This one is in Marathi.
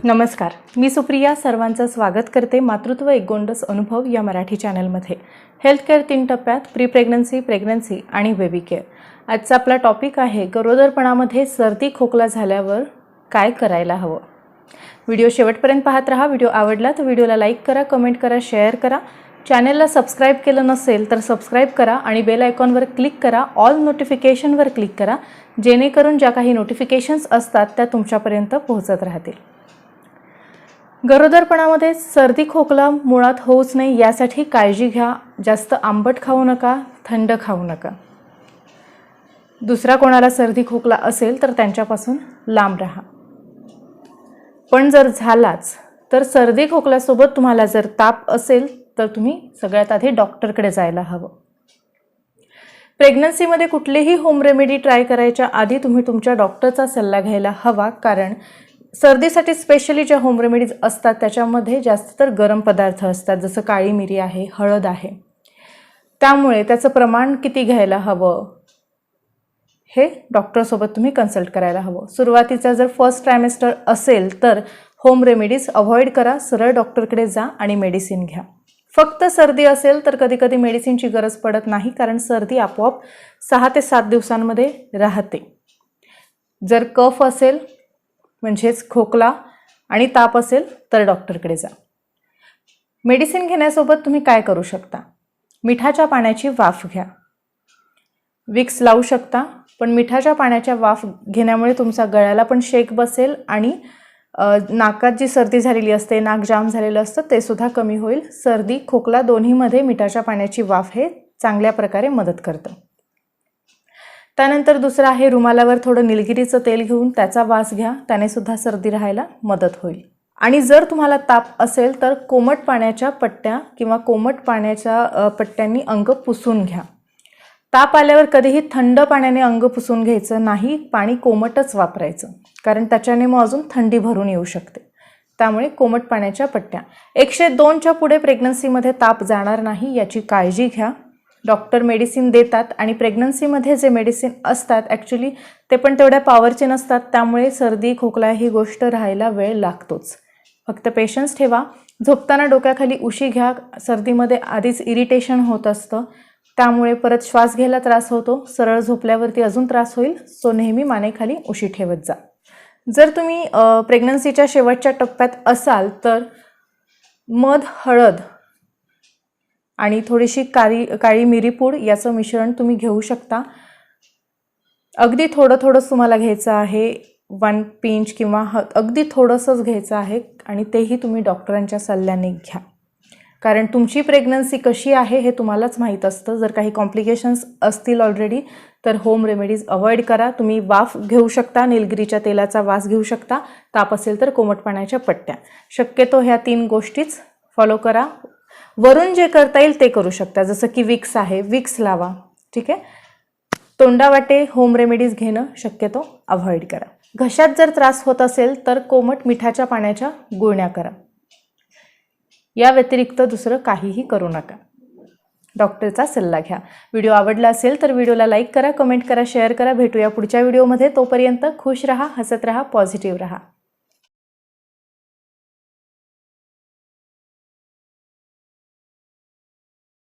नमस्कार, मी सुप्रिया सर्वांचं स्वागत करते मातृत्व एक गोंडस अनुभव या मराठी चॅनलमध्ये। हेल्थ केअर 3 टप्प्यात प्री प्रेग्नन्सी, प्रेग्नन्सी आणि बेबी केअर। आजचा आपला टॉपिक आहे गरोदरपणामध्ये सर्दी खोकला झाल्यावर काय करायला हवं। व्हिडिओ शेवटपर्यंत पाहत राहा। व्हिडिओ आवडला तर व्हिडिओला लाईक करा, कमेंट करा, शेअर करा। चॅनलला सबस्क्राइब केलं नसेल तर सबस्क्राइब करा आणि बेल आयकॉनवर क्लिक करा, ऑल नोटिफिकेशनवर क्लिक करा, जेणेकरून ज्या काही नोटिफिकेशन्स असतात त्या तुमच्यापर्यंत पोहोचत राहतील। गरोदरपणामध्ये सर्दी खोकला मुळात होऊच नाही यासाठी काळजी घ्या। जास्त आंबट खाऊ नका, थंड खाऊ नका। दुसरा कोणाला सर्दी खोकला असेल तर त्यांच्यापासून लांब राहा। पण जर झालाच तर सर्दी खोकल्यासोबत तुम्हाला जर ताप असेल तर तुम्ही सगळ्यात आधी डॉक्टरकडे जायला हवं। प्रेग्नन्सीमध्ये कुठलीही होम रेमेडी ट्राय करायच्या आधी तुम्ही तुमच्या डॉक्टरचा सल्ला घ्यायला हवा, कारण सर्दीसाठी स्पेशली ज्या होम रेमेडीज असतात त्याच्यामध्ये जास्त तर गरम पदार्थ असतात, जसं काळी मिरी आहे, हळद आहे। त्यामुळे त्याचं प्रमाण किती घ्यायला हवं हे डॉक्टरसोबत तुम्ही कन्सल्ट करायला हवं। सुरुवातीचा जर फर्स्ट ट्रायमेस्टर असेल तर होम रेमेडीज अवॉइड करा, सरळ डॉक्टरकडे जा आणि मेडिसिन घ्या। फक्त सर्दी असेल तर कधी कधी मेडिसिनची गरज पडत नाही, कारण सर्दी आपोआप 6 ते 7 दिवसांमध्ये राहते। जर कफ असेल म्हणजेच खोकला आणि ताप असेल तर डॉक्टरकडे जा। मेडिसिन घेण्यासोबत तुम्ही काय करू शकता? मिठाच्या पाण्याची वाफ घ्या। विक्स लावू शकता, पण मिठाच्या पाण्याच्या वाफ घेण्यामुळे तुमचा गळ्याला पण शेक बसेल आणि नाकात जी सर्दी झालेली असते, नाक जाम झालेलं असतं ते सुद्धा कमी होईल। सर्दी खोकला दोन्हीमध्ये मिठाच्या पाण्याची वाफ हे चांगल्या प्रकारे मदत करतं। त्यानंतर दुसरं आहे, रुमालावर थोडं निलगिरीचं तेल घेऊन त्याचा वास घ्या, त्याने सुद्धा सर्दी राहायला मदत होईल। आणि जर तुम्हाला ताप असेल तर कोमट पाण्याच्या पट्ट्या किंवा कोमट पाण्याच्या पट्ट्यांनी अंग पुसून घ्या। ताप आल्यावर कधीही थंड पाण्याने अंग पुसून घ्यायचं नाही, पाणी कोमटच वापरायचं, कारण त्याच्याने मग अजून थंडी भरून येऊ शकते। त्यामुळे कोमट पाण्याच्या पट्ट्या। 102च्या पुढे प्रेग्नन्सीमध्ये ताप जाणार नाही याची काळजी घ्या। डॉक्टर मेडिसिन देतात आणि प्रेग्नन्सीमध्ये जे मेडिसिन असतात ॲक्च्युली ते पण तेवढ्या पॉवरचे नसतात, त्यामुळे सर्दी खोकला ही गोष्ट राहायला वेळ लागतोच। फक्त पेशन्स ठेवा। झोपताना डोक्याखाली उशी घ्या। सर्दीमध्ये आधीच इरिटेशन होत असतं, त्यामुळे परत श्वास घ्यायला त्रास होतो, सरळ झोपल्यावरती अजून त्रास होईल, सो नेहमी मानेखाली उशी ठेवत जा। जर तुम्ही प्रेग्नन्सीच्या शेवटच्या टप्प्यात असाल तर मध, हळद आणि थोडीशी काळी मिरीपूड याचं मिश्रण तुम्ही घेऊ शकता। अगदी थोडंच तुम्हाला घ्यायचं आहे, 1 पिंच किंवा अगदी थोडंसंच घ्यायचं आहे, आणि तेही तुम्ही डॉक्टरांच्या सल्ल्याने घ्या, कारण तुमची प्रेग्नन्सी कशी आहे हे तुम्हालाच माहीत असतं। जर काही कॉम्प्लिकेशन्स असतील ऑलरेडी तर होम रेमेडीज अवॉइड करा। तुम्ही वाफ घेऊ शकता, निलगिरीच्या तेलाचा वास घेऊ शकता, ताप असेल तर कोमट पाण्याच्या पट्ट्या। शक्यतो ह्या 3 गोष्टीच फॉलो करा। वरून जे करता येईल ते करू शकता, जसं की विक्स आहे, विक्स लावा, ठीक आहे। तोंडावाटे होम रेमेडीज घेणं शक्यतो अवॉइड करा। घशात जर त्रास होत असेल तर कोमट मिठाच्या पाण्याच्या गुळण्या करा। या व्यतिरिक्त दुसरं काहीही करू नका। डॉक्टरचा सल्ला घ्या। व्हिडिओ आवडला असेल तर व्हिडिओला लाईक करा, कमेंट करा, शेअर करा। भेटूया पुढच्या व्हिडिओमध्ये। तोपर्यंत खुश रहा, हसत रहा, पॉझिटिव्ह रहा।